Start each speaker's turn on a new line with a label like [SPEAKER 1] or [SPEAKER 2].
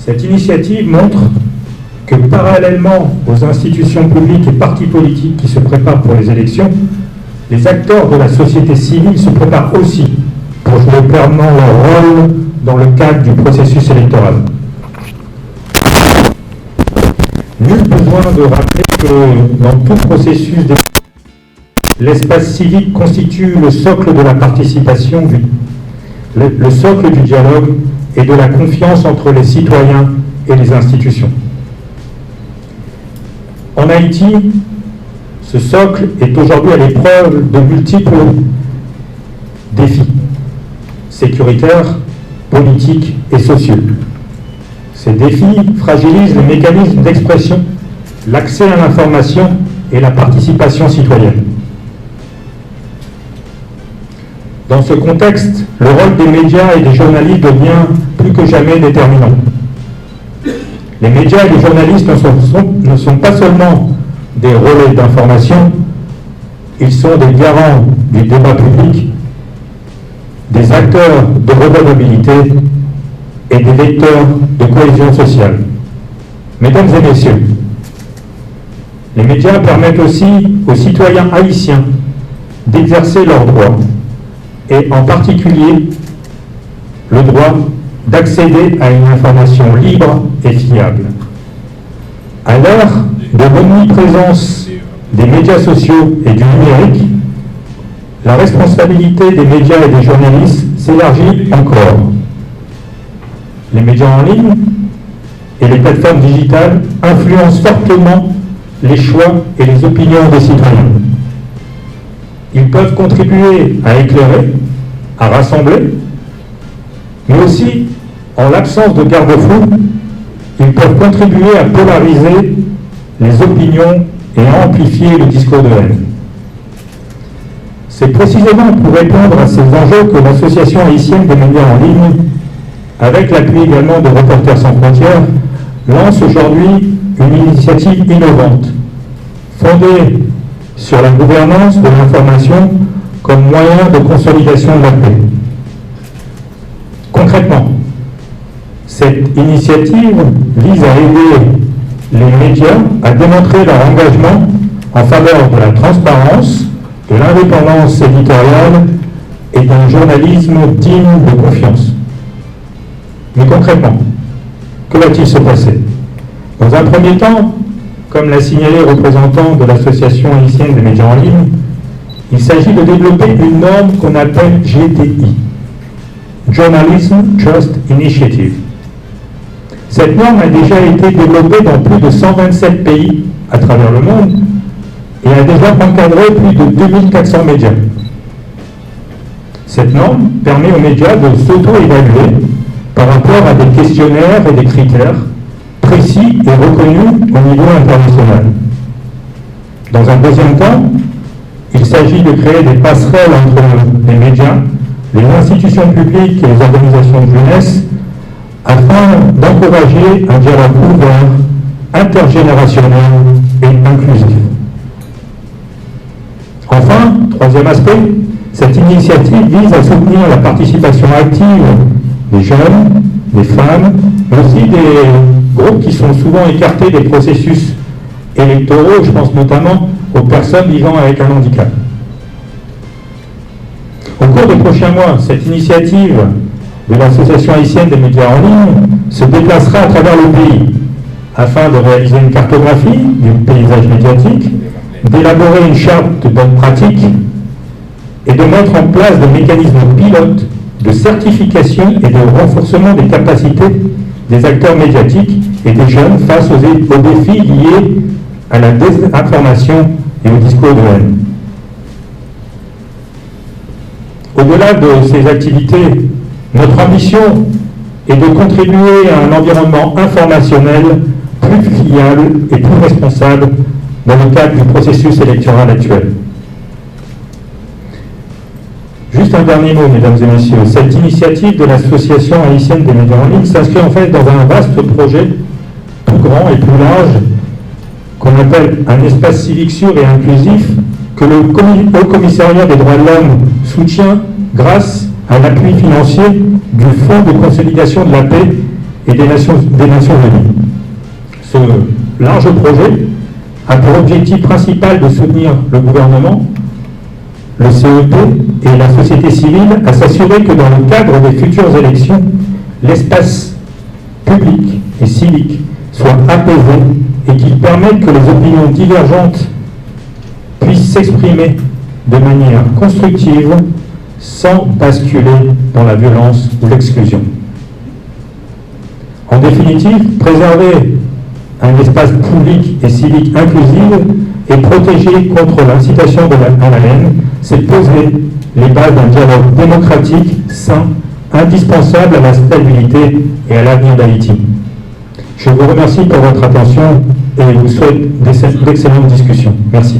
[SPEAKER 1] Cette initiative montre que parallèlement aux institutions publiques et partis politiques qui se préparent pour les élections, les acteurs de la société civile se préparent aussi pour jouer pleinement leur rôle dans le cadre du processus électoral. Nul besoin de rappeler que dans tout processus l'espace civique constitue le socle de la participation, le socle du dialogue et de la confiance entre les citoyens et les institutions. En Haïti, ce socle est aujourd'hui à l'épreuve de multiples défis sécuritaires, politiques et sociaux. Ces défis fragilisent les mécanismes d'expression, l'accès à l'information et la participation citoyenne. Dans ce contexte, le rôle des médias et des journalistes devient plus que jamais déterminant. Les médias et les journalistes ne sont pas seulement des relais d'information, ils sont des garants du débat public, des acteurs de redevabilité et des vecteurs de cohésion sociale. Mesdames et messieurs, les médias permettent aussi aux citoyens haïtiens d'exercer leurs droits, et en particulier le droit d'accéder à une information libre et fiable. À l'heure de l'omniprésence des médias sociaux et du numérique, la responsabilité des médias et des journalistes s'élargit encore. Les médias en ligne et les plateformes digitales influencent fortement les choix et les opinions des citoyens. Ils peuvent contribuer à éclairer, à rassembler, mais aussi, en l'absence de garde-fous, ils peuvent contribuer à polariser les opinions et à amplifier le discours de haine. C'est précisément pour répondre à ces enjeux que l'Association haïtienne des médias en ligne, avec l'appui également de Reporters sans frontières, lance aujourd'hui une initiative innovante, fondée sur la gouvernance de l'information comme moyen de consolidation de la paix. Concrètement, cette initiative vise à aider les médias à démontrer leur engagement en faveur de la transparence, de l'indépendance éditoriale et d'un journalisme digne de confiance. Mais concrètement, que va-t-il se passer? Dans un premier temps, comme l'a signalé le représentant de l'Association haïtienne des médias en ligne, il s'agit de développer une norme qu'on appelle GTI, Journalism Trust Initiative. Cette norme a déjà été développée dans plus de 127 pays à travers le monde et a déjà encadré plus de 2400 médias. Cette norme permet aux médias de s'auto-évaluer par rapport à des questionnaires et des critères précis et reconnus au niveau international. Dans un deuxième temps, il s'agit de créer des passerelles entre les médias, les institutions publiques et les organisations de jeunesse afin d'encourager un dialogue ouvert, intergénérationnel et inclusif. Enfin, troisième aspect, cette initiative vise à soutenir la participation active des jeunes, des femmes, mais aussi des groupes qui sont souvent écartés des processus électoraux. Je pense notamment aux personnes vivant avec un handicap. Au cours des prochains mois, cette initiative de l'Association haïtienne des médias en ligne se déplacera à travers le pays afin de réaliser une cartographie du paysage médiatique, d'élaborer une charte de bonnes pratiques et de mettre en place des mécanismes pilotes de certification et de renforcement des capacités des acteurs médiatiques et des jeunes face aux défis liés à la désinformation et au discours de haine. Au-delà de ces activités, notre ambition est de contribuer à un environnement informationnel plus fiable et plus responsable dans le cadre du processus électoral actuel. Juste un dernier mot, mesdames et messieurs. Cette initiative de l'Association haïtienne des médias en ligne s'inscrit en fait dans un vaste projet plus grand et plus large qu'on appelle un espace civique sûr et inclusif que le Haut Commissariat des droits de l'homme soutient grâce à l'appui financier du Fonds de consolidation de la paix et des Nations Unies. Ce large projet a pour objectif principal de soutenir le gouvernement, le CEP et la société civile à s'assurer que dans le cadre des futures élections, l'espace public et civique soit apaisé et qu'il permette que les opinions divergentes puissent s'exprimer de manière constructive sans basculer dans la violence ou l'exclusion. En définitive, préserver un espace public et civique inclusif et protégé contre l'incitation à la haine, c'est poser les bases d'un dialogue démocratique, sain, indispensable à la stabilité et à l'avenir d'Haïti. Je vous remercie pour votre attention et vous souhaite d'excellentes discussions. Merci.